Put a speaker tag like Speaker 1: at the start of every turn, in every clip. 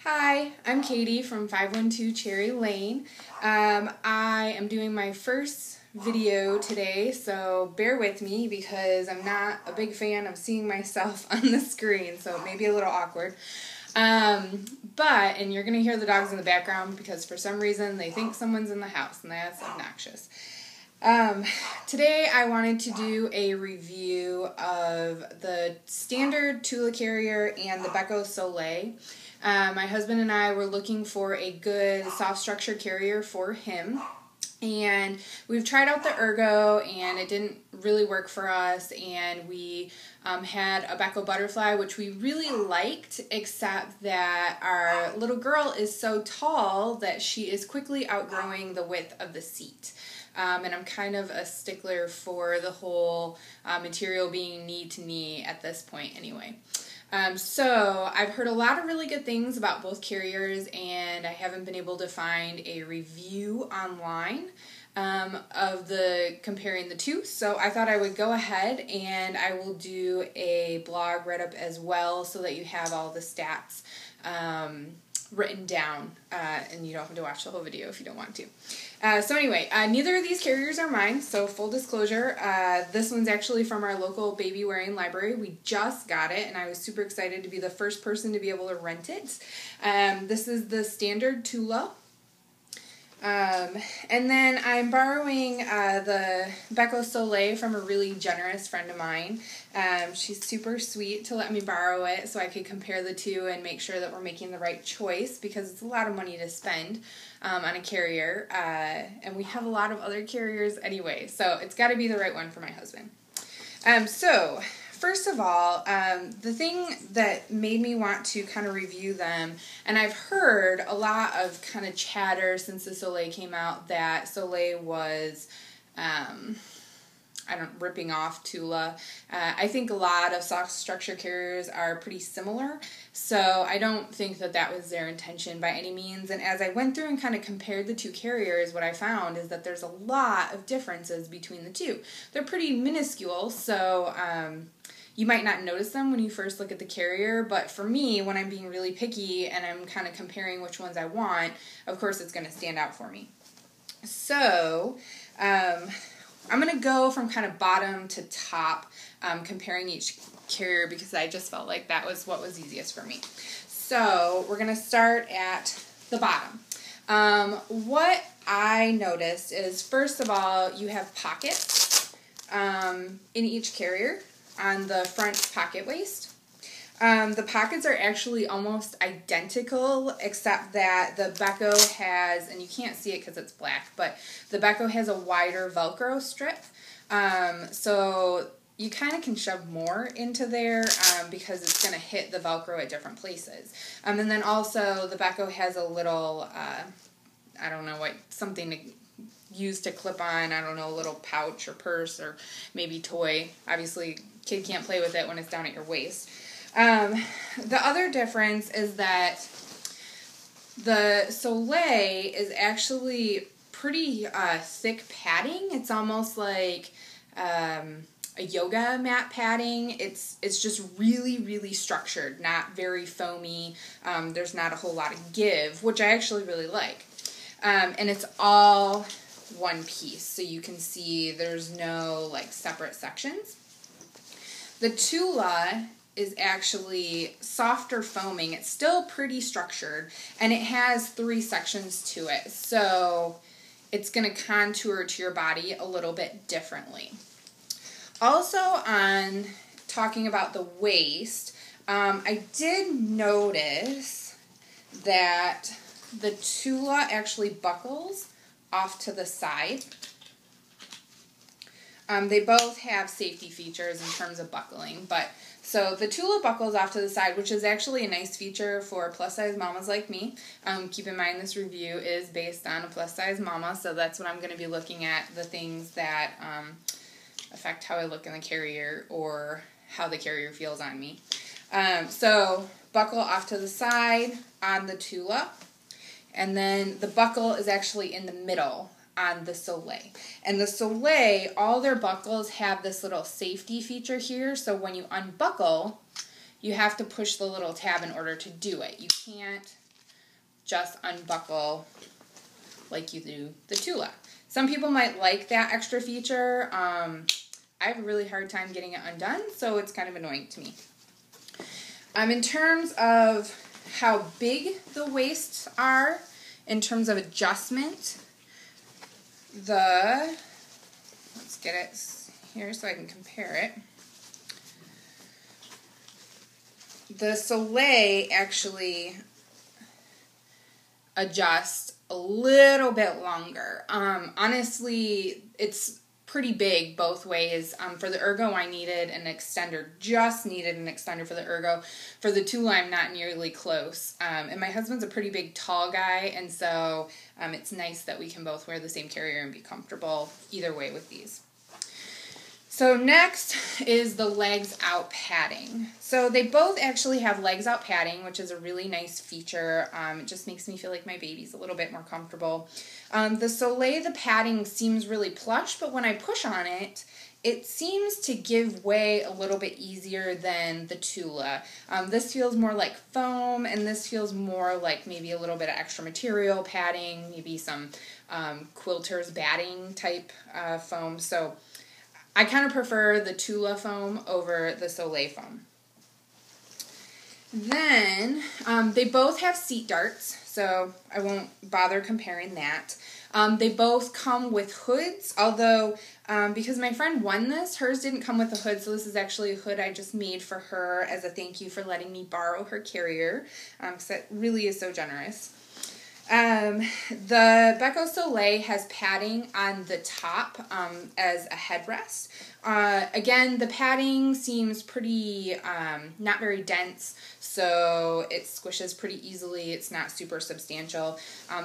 Speaker 1: Hi, I'm Katie from 512 Cherry Lane. I am doing my first video today, so bear with me because I'm not a big fan of seeing myself on the screen, so it may be a little awkward. And you're going to hear the dogs in the background because for some reason they think someone's in the house, and that's obnoxious. Today I wanted to do a review of the standard Tula carrier and the Beco Soleil. My husband and I were looking for a good soft structure carrier for him, and we've tried out the Ergo and it didn't really work for us, and we had a Beco Butterfly which we really liked, except that our little girl is so tall that she is quickly outgrowing the width of the seat. And I'm kind of a stickler for the whole material being knee to knee at this point anyway. So I've heard a lot of really good things about both carriers, and I haven't been able to find a review online of comparing the two. So I thought I would go ahead and I will do a blog write-up as well so that you have all the stats written down, and you don't have to watch the whole video if you don't want to. So anyway, neither of these carriers are mine, so full disclosure, this one's actually from our local baby wearing library. We just got it, and I was super excited to be the first person to be able to rent it. This is the standard Tula. And then I'm borrowing the Beco Soleil from a really generous friend of mine. She's super sweet to let me borrow it so I could compare the two and make sure that we're making the right choice, because it's a lot of money to spend on a carrier, and we have a lot of other carriers anyway, so it's got to be the right one for my husband. So first of all, the thing that made me want to kind of review them, and I've heard a lot of kind of chatter since the Soleil came out that Soleil was, ripping off Tula. I think a lot of soft structure carriers are pretty similar, so I don't think that that was their intention by any means. And as I went through and kind of compared the two carriers, what I found is that there's a lot of differences between the two. They're pretty minuscule, so you might not notice them when you first look at the carrier, but for me, when I'm being really picky and I'm kind of comparing which ones I want, of course it's going to stand out for me. So I'm going to go from kind of bottom to top, comparing each carrier, because I just felt like that was what was easiest for me. So we're going to start at the bottom. What I noticed is, first of all, you have pockets in each carrier on the front pocket waist. The pockets are actually almost identical, except that the Beco has, and you can't see it because it's black, but the Beco has a wider Velcro strip. So you kind of can shove more into there because it's going to hit the Velcro at different places. And then also the Beco has a little, I don't know what, something to use to clip on, I don't know, a little pouch or purse or maybe toy. Obviously, kid can't play with it when it's down at your waist. The other difference is that the Soleil is actually pretty thick padding. It's almost like a yoga mat padding. It's just really, really structured, not very foamy. There's not a whole lot of give, which I actually really like. And it's all one piece, so you can see there's no like separate sections. The Tula is actually softer foaming. It's still pretty structured, and it has 3 sections to it, so it's going to contour to your body a little bit differently. Also, on talking about the waist, I did notice that the Tula actually buckles off to the side. They both have safety features in terms of buckling, but so the Tula buckles off to the side, which is actually a nice feature for plus-size mamas like me. Keep in mind this review is based on a plus-size mama, so that's what I'm going to be looking at, the things that affect how I look in the carrier or how the carrier feels on me. So buckle off to the side on the Tula, and then the buckle is actually in the middle on the Soleil. And the Soleil, all their buckles have this little safety feature here, so when you unbuckle, you have to push the little tab in order to do it. You can't just unbuckle like you do the Tula. Some people might like that extra feature. I have a really hard time getting it undone, so it's kind of annoying to me. In terms of how big the waists are, in terms of adjustment, let's get it here so I can compare it. The Soleil actually adjusts a little bit longer. Honestly, it's pretty big both ways. For the Ergo, I needed an extender, just needed an extender for the Ergo. For the Tula, I'm not nearly close. And my husband's a pretty big, tall guy, and so it's nice that we can both wear the same carrier and be comfortable either way with these. So next is the legs out padding. So they both actually have legs out padding, which is a really nice feature. It just makes me feel like my baby's a little bit more comfortable. The Soleil, the padding seems really plush, but when I push on it, it seems to give way a little bit easier than the Tula. This feels more like foam, and this feels more like maybe a little bit of extra material padding, maybe some quilter's batting type foam. So I kind of prefer the Tula foam over the Soleil foam. Then they both have seat darts, so I won't bother comparing that. They both come with hoods, although because my friend won this, hers didn't come with a hood, so this is actually a hood I just made for her as a thank you for letting me borrow her carrier, because that really is so generous. The Beco Soleil has padding on the top as a headrest. Again, the padding seems pretty not very dense, so it squishes pretty easily. It's not super substantial.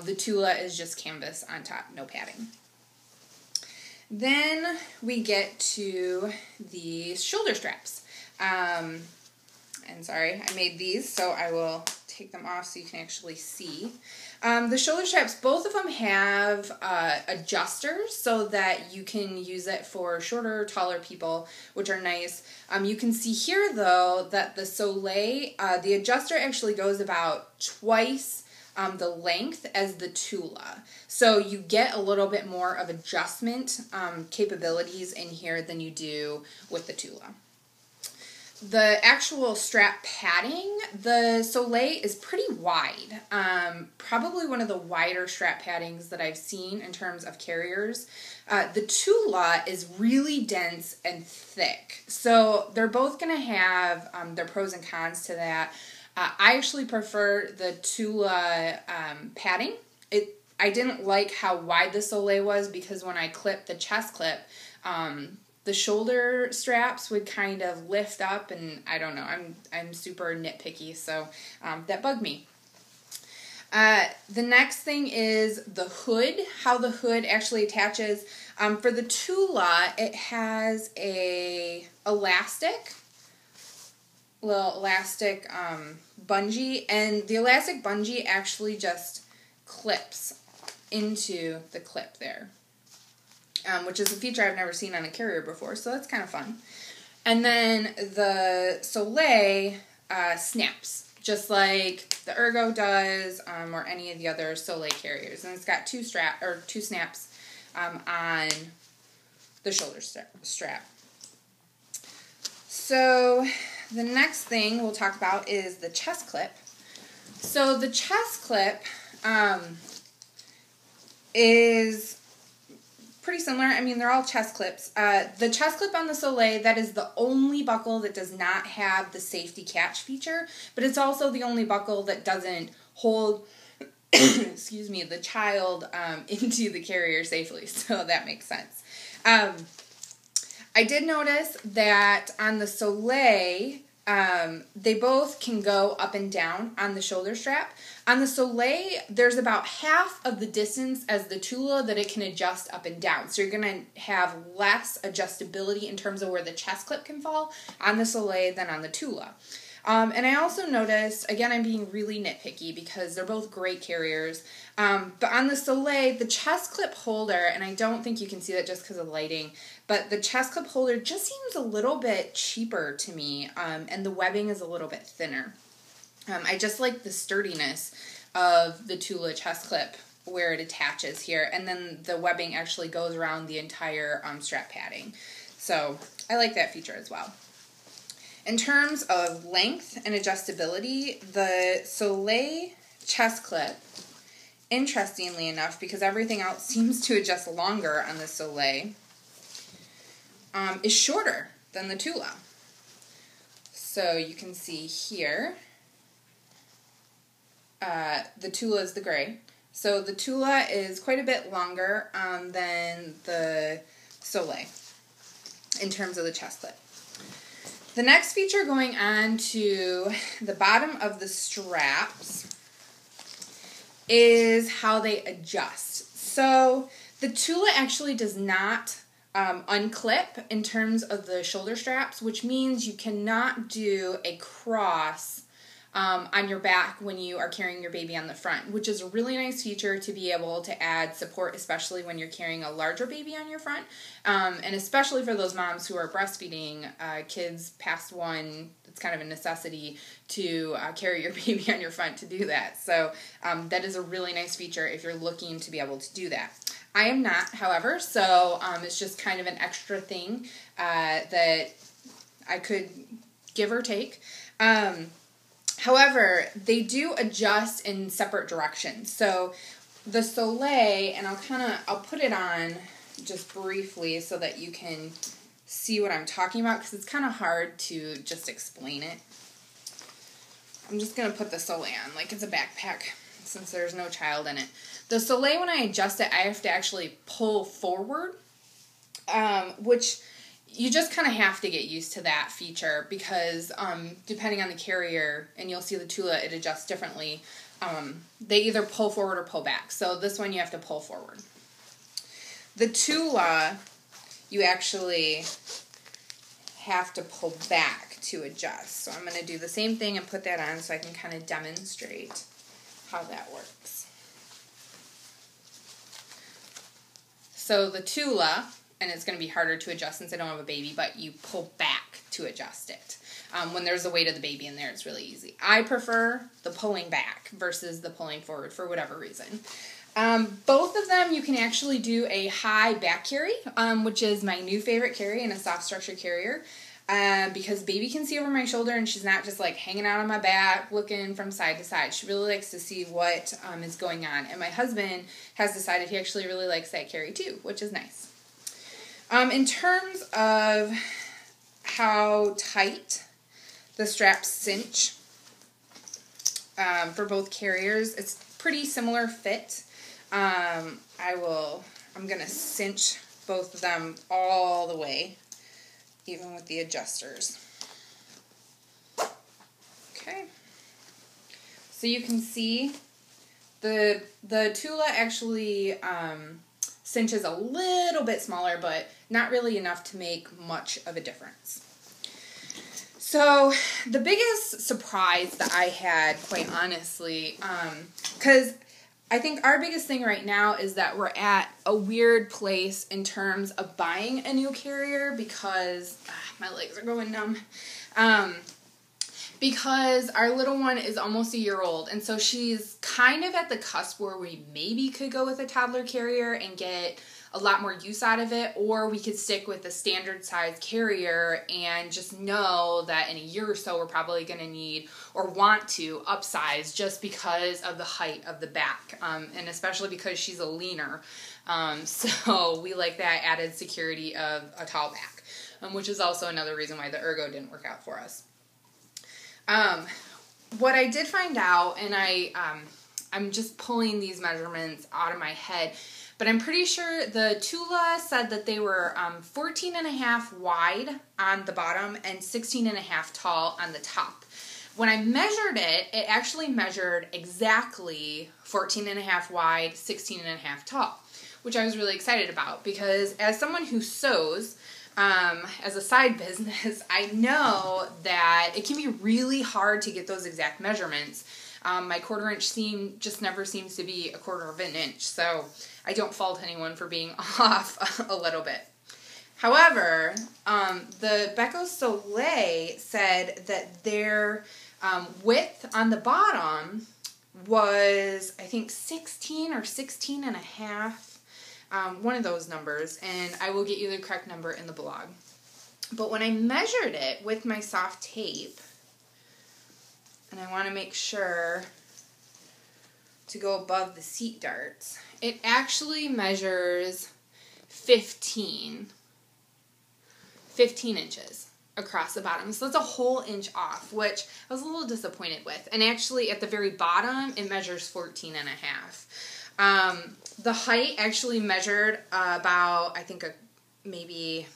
Speaker 1: The Tula is just canvas on top, no padding. Then we get to the shoulder straps. And sorry, I made these, so I will take them off so you can actually see. The shoulder straps, both of them have adjusters so that you can use it for shorter, taller people, which are nice. You can see here, though, that the Soleil, the adjuster actually goes about twice the length as the Tula. So you get a little bit more of adjustment capabilities in here than you do with the Tula. The actual strap padding, the Soleil is pretty wide. Probably one of the wider strap paddings that I've seen in terms of carriers. The Tula is really dense and thick. So they're both going to have their pros and cons to that. I actually prefer the Tula padding. I didn't like how wide the Soleil was because when I clipped the chest clip, the shoulder straps would kind of lift up, and I don't know, I'm super nitpicky, so that bugged me. The next thing is the hood, how the hood actually attaches. For the Tula, it has a little elastic bungee, and the elastic bungee actually just clips into the clip there. Which is a feature I've never seen on a carrier before, so that's kind of fun. And then the Soleil snaps, just like the Ergo does, or any of the other Soleil carriers. And it's got two snaps on the shoulder strap. So the next thing we'll talk about is the chest clip. So the chest clip is pretty similar. I mean, they're all chest clips. The chest clip on the Soleil, that is the only buckle that does not have the safety catch feature, but it's also the only buckle that doesn't hold, excuse me, the child into the carrier safely, so that makes sense. I did notice that on the Soleil, they both can go up and down on the shoulder strap. On the Soleil, there's about half of the distance as the Tula that it can adjust up and down. So you're going to have less adjustability in terms of where the chest clip can fall on the Soleil than on the Tula. And I also noticed, again, I'm being really nitpicky because they're both great carriers, but on the Soleil, the chest clip holder, and I don't think you can see that just because of lighting, but the chest clip holder just seems a little bit cheaper to me, and the webbing is a little bit thinner. I just like the sturdiness of the Tula chest clip where it attaches here, and then the webbing actually goes around the entire strap padding. So I like that feature as well. In terms of length and adjustability, the Soleil chest clip, interestingly enough, because everything else seems to adjust longer on the Soleil, is shorter than the Tula. So you can see here, the Tula is the gray. So the Tula is quite a bit longer than the Soleil in terms of the chest clip. The next feature going on to the bottom of the straps is how they adjust. So the Tula actually does not unclip in terms of the shoulder straps, which means you cannot do a cross on your back when you are carrying your baby on the front, which is a really nice feature to be able to add support, especially when you're carrying a larger baby on your front, and especially for those moms who are breastfeeding kids past 1. It's kind of a necessity to carry your baby on your front to do that. So that is a really nice feature if you're looking to be able to do that. I am not, however, so it's just kind of an extra thing that I could give or take. However, they do adjust in separate directions. So the Soleil, and I'll put it on just briefly so that you can see what I'm talking about, because it's kind of hard to just explain it. I'm just going to put the Soleil on like it's a backpack since there's no child in it. The Soleil, when I adjust it, I have to actually pull forward, which you just kind of have to get used to that feature because depending on the carrier, and you'll see the Tula, it adjusts differently. They either pull forward or pull back. So this one you have to pull forward. The Tula, you actually have to pull back to adjust. So I'm going to do the same thing and put that on so I can kind of demonstrate how that works. So the Tula, and it's going to be harder to adjust since I don't have a baby, but you pull back to adjust it. When there's the weight of the baby in there, it's really easy. I prefer the pulling back versus the pulling forward for whatever reason. Both of them you can actually do a high back carry, which is my new favorite carry in a soft structure carrier, because baby can see over my shoulder and she's not just like hanging out on my back looking from side to side. She really likes to see what is going on. And my husband has decided he actually really likes that carry too, which is nice. In terms of how tight the straps cinch for both carriers, it's pretty similar fit. I'm going to cinch both of them all the way, even with the adjusters. Okay. So you can see the Tula actually cinches a little bit smaller, but not really enough to make much of a difference. So the biggest surprise that I had, quite honestly, because I think our biggest thing right now is that we're at a weird place in terms of buying a new carrier because my legs are going numb. Because our little one is almost a year old, and so she's kind of at the cusp where we maybe could go with a toddler carrier and get a lot more use out of it, or we could stick with the standard size carrier and just know that in a year or so we're probably going to need or want to upsize just because of the height of the back, and especially because she's a leaner. So we like that added security of a tall back, which is also another reason why the Ergo didn't work out for us. What I did find out, and I'm just pulling these measurements out of my head, but I'm pretty sure the Tula said that they were 14.5 wide on the bottom and 16.5 tall on the top. When I measured it, it actually measured exactly 14.5 wide, 16.5 tall, which I was really excited about because as someone who sews, as a side business, I know that it can be really hard to get those exact measurements. My 1/4 inch seam just never seems to be a 1/4 of an inch, so I don't fault anyone for being off a little bit. However, the Beco Soleil said that their width on the bottom was, I think, 16 or 16 and a half, one of those numbers, and I will get you the correct number in the blog. But when I measured it with my soft tape, and I want to make sure to go above the seat darts, it actually measures 15 inches across the bottom. So that's a whole inch off, which I was a little disappointed with. And actually at the very bottom, it measures 14 and a half. The height actually measured about, I think, maybe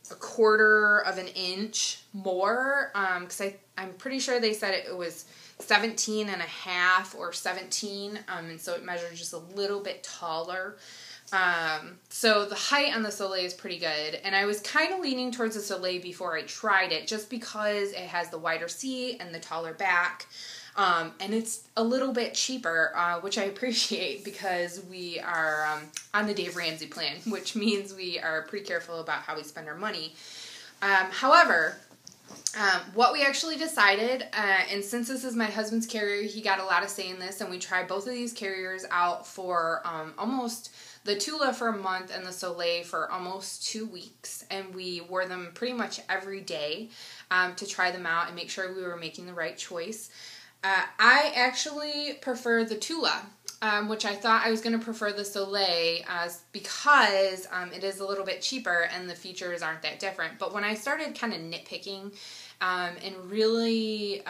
Speaker 1: a quarter of an inch more, because I'm pretty sure they said it was 17 and a half or 17, and so it measured just a little bit taller. So the height on the Soleil is pretty good, and I was kind of leaning towards the Soleil before I tried it, just because it has the wider seat and the taller back, and it's a little bit cheaper, which I appreciate, because we are on the Dave Ramsey plan, which means we are pretty careful about how we spend our money. However, what we actually decided, and since this is my husband's carrier, he got a lot of say in this, and we tried both of these carriers out for almost the Tula for a month and the Soleil for almost 2 weeks, and we wore them pretty much every day to try them out and make sure we were making the right choice. I actually prefer the Tula, which I thought I was going to prefer the Soleil because it is a little bit cheaper and the features aren't that different. But when I started kind of nitpicking and really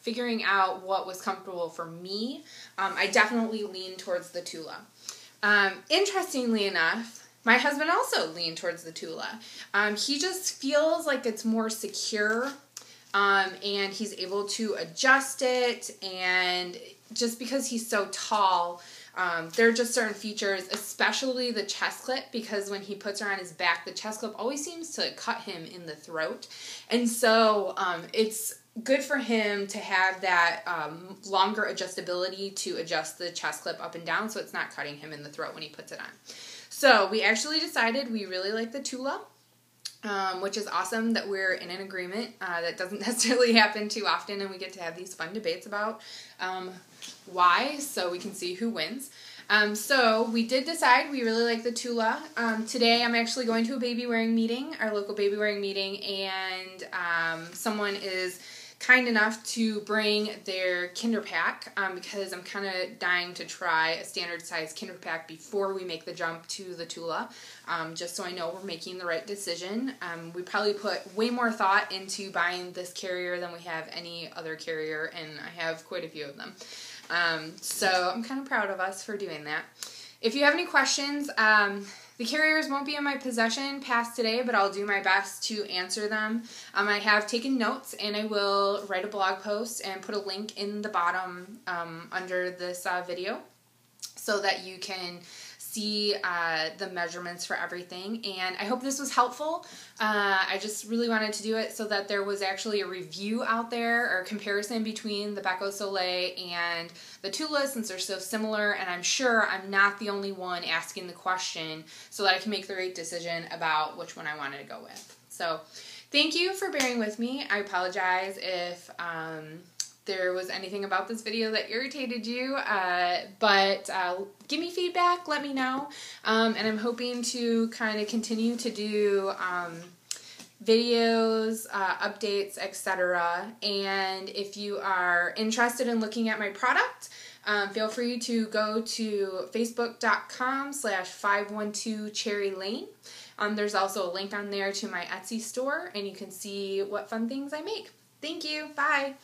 Speaker 1: figuring out what was comfortable for me, I definitely leaned towards the Tula. Interestingly enough, my husband also leaned towards the Tula. He just feels like it's more secure. And he's able to adjust it, and just because he's so tall, there are just certain features, especially the chest clip, because when he puts her on his back, the chest clip always seems to cut him in the throat, and so it's good for him to have that longer adjustability to adjust the chest clip up and down, so it's not cutting him in the throat when he puts it on. So we actually decided we really like the Tula. Which is awesome that we're in an agreement. That doesn't necessarily happen too often, and we get to have these fun debates about why, so we can see who wins. So we did decide we really like the Tula. Today I'm actually going to a baby wearing meeting, our local baby wearing meeting, and someone is kind enough to bring their kinder pack, because I'm kind of dying to try a standard size kinder pack before we make the jump to the Tula, just so I know we're making the right decision. We probably put way more thought into buying this carrier than we have any other carrier, and I have quite a few of them. So I'm kind of proud of us for doing that. If you have any questions, the carriers won't be in my possession past today, but I'll do my best to answer them. I have taken notes, and I will write a blog post and put a link in the bottom under this video so that you can see the measurements for everything. And I hope this was helpful. I just really wanted to do it so that there was actually a review out there, or a comparison between the Beco Soleil and the Tula, since they're so similar, and I'm sure I'm not the only one asking the question, so that I can make the right decision about which one I wanted to go with. So thank you for bearing with me. I apologize if there was anything about this video that irritated you, but give me feedback, let me know, and I'm hoping to kind of continue to do videos, updates, etc. And if you are interested in looking at my product, feel free to go to facebook.com/512 Cherry Lane. There's also a link on there to my Etsy store, and you can see what fun things I make. Thank you. Bye.